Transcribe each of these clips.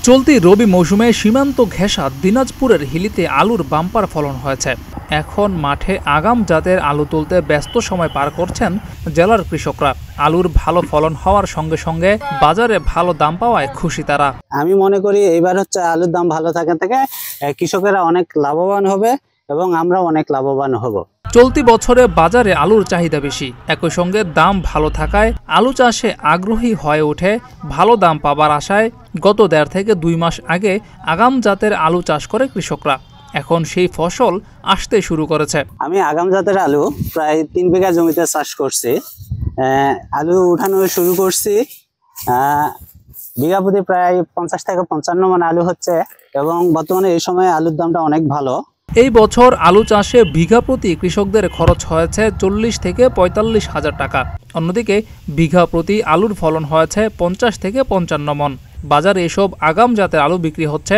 চলতি রবি মৌসুমে সীমান্ত ঘেঁষা দিনাজপুরের হিলিতে আলুর বাম্পার ফলন হয়েছে। এখন মাঠে আগাম জাতের আলু তুলতে ব্যস্ত সময় পার করছেন জেলার কৃষকরা। আলুর ভালো ফলন হওয়ার সঙ্গে সঙ্গে বাজারে ভালো দাম পাওয়ায় খুশি তারা। আমি মনে করি এইবার আলুর দাম ভালো থাকা থেকে কৃষকেরা অনেক লাভবান হবে এবং আমরা অনেক লাভবান হব। চলতি বছরে বাজারে আলুর চাহিদা বেশি, একই সঙ্গে দাম ভালো থাকায় আলু চাষে আগ্রহী হয়ে ওঠে। ভালো দাম পাবার আশায় গত 1.5 থেকে 2 মাস আগে আগাম জাতের আলু চাষ করে কৃষকরা। এখন সেই ফসল আসতে শুরু করেছে। আমি আগাম জাতের আলু প্রায় 3 বিঘা জমিতে চাষ করছি। আলু উঠানো শুরু করছি, বিঘা প্রতি প্রায় 50 থেকে 55 মণ আলু হচ্ছে এবং বর্তমানে এই সময় আলুর দামটা অনেক ভালো। এই বছর আলু চাষে বিঘা প্রতি কৃষকদের খরচ হয়েছে 40 থেকে 45 হাজার টাকা। অন্যদিকে বিঘা প্রতি আলুর ফলন হয়েছে 50 থেকে 55 মণ। বাজারে এসব আগাম জাতের আলু বিক্রি হচ্ছে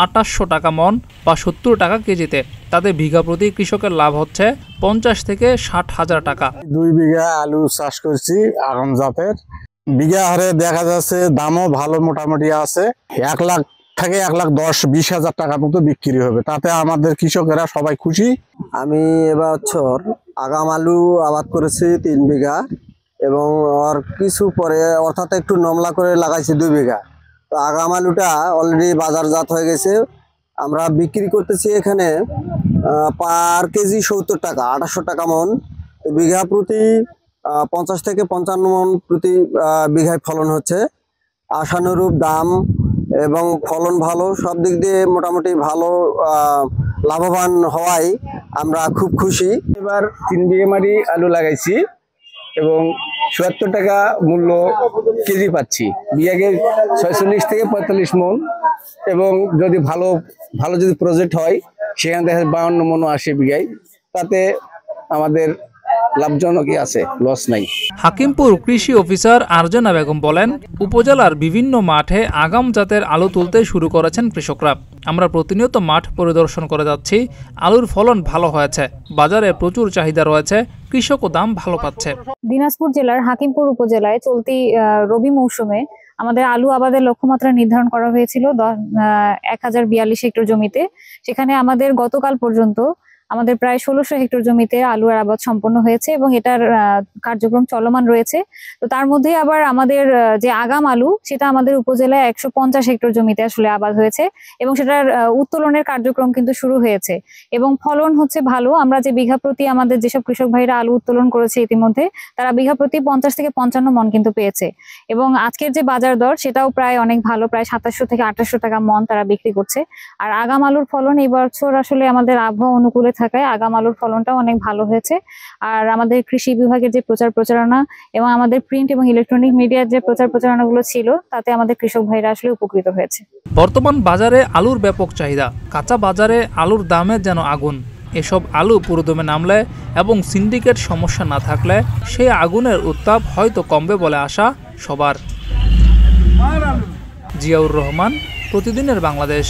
2800 টাকা মণ বা 70 টাকা কেজিতে। তাতে বিঘা প্রতি কৃষকের লাভ হচ্ছে 50 থেকে 60 হাজার টাকা। 2 বিঘা আলু চাষ করছি আগাম জাতের। বিঘা হারে দেখা যাচ্ছে দামও ভালো, মোটামুটি আছে। 1 লাখ থেকে 1,10,20 হাজার টাকার মতো বিক্রি হবে। তাতে আমাদের কৃষকেরা সবাই খুশি। আমি এবছর আগাম আলু আবাদ করেছি 3 বিঘা এবং ওর কিছু পরে অর্থাৎ একটু নমলা করে লাগাইছি 2 বিঘা। তো আগাম আলুটা অলরেডি বাজারজাত হয়ে গেছে। আমরা বিক্রি করতেছি এখানে পার কেজি 70 টাকা, 2800 টাকা মণ। বিঘা প্রতি 50 থেকে 55 মণ প্রতি বিঘায় ফলন হচ্ছে। আশানুরূপ দাম এবং ফলন ভালো, সব দিক দিয়ে মোটামুটি ভালো লাভবান হওয়ায় আমরা খুব খুশি। এবার 3 বিঘা মাটি আলু লাগাইছি এবং ৭৪ টাকা মূল্য কেজি পাচ্ছি। বিঘাকে 46 থেকে 45 মণ এবং যদি ভালো যদি প্রজেক্ট হয় সেখানে দেখা 52 মণও আসে বিঘায়। তাতে আমাদের লাভজনকই আছে, লস নাই। হাকিমপুর কৃষি অফিসার আরজানা বেগম বলেন, উপজেলার বিভিন্ন মাঠে আগাম জাতের আলু তুলতে শুরু করেছেন কৃষকরা। আমরা প্রতিনিয়ত মাঠ পরিদর্শন করে যাচ্ছি। আলুর ফলন ভালো হয়েছে, বাজারে প্রচুর চাহিদা রয়েছে, কৃষকও দাম ভালো পাচ্ছে। দিনাজপুর জেলার হাকিমপুর উপজেলায় চলতি রবি মৌসুমে আমাদের আলু আবাদের লক্ষ্যমাত্রা নির্ধারণ করা হয়েছিল 1042 হেক্টর জমিতে। সেখানে আমাদের গতকাল পর্যন্ত আমাদের প্রায় 1600 হেক্টর জমিতে আলুর আবাদ সম্পন্ন হয়েছে এবং এটার কার্যক্রম চলমান রয়েছে। তো তার মধ্যে আবার আমাদের যে আগাম আলু, সেটা আমাদের উপজেলায় 150 হেক্টর জমিতে আসলে আবাদ হয়েছে এবং সেটার উত্তোলনের কার্যক্রম কিন্তু শুরু হয়েছে এবং ফলন হচ্ছে ভালো। আমরা যে বিঘা প্রতি আমাদের যেসব কৃষক ভাইরা আলু উত্তোলন করেছে ইতিমধ্যে, তারা বিঘা প্রতি 50 থেকে 55 মণ কিন্তু পেয়েছে এবং আজকের যে বাজার দর সেটাও প্রায় অনেক ভালো, প্রায় 2700 থেকে 2800 টাকা মণ তারা বিক্রি করছে। আর আগাম আলুর ফলন এই বছর আসলে আমাদের আবহাওয়া অনুকূলে থাকায় আগাম আলুর ফলনটাও অনেক ভালো হয়েছে। আর আমাদের কৃষি বিভাগের যে প্রচার প্রচারণা এবং আমাদের প্রিন্ট এবং ইলেকট্রনিক মিডিয়ার যে প্রচার প্রচারণাগুলো ছিল, তাতে আমাদের কৃষক ভাইরা আসলে উপকৃত হয়েছে। বর্তমান বাজারে আলুর ব্যাপক চাহিদা। কাঁচা বাজারে আলুর দামে যেন আগুন। এসব আলু পুরোদমে নামলে এবং সিন্ডিকেট সমস্যা না থাকলে সেই আগুনের উত্তাপ হয়তো কমবে বলে আশা সবার। জিয়াউর রহমান, প্রতিদিনের বাংলাদেশ।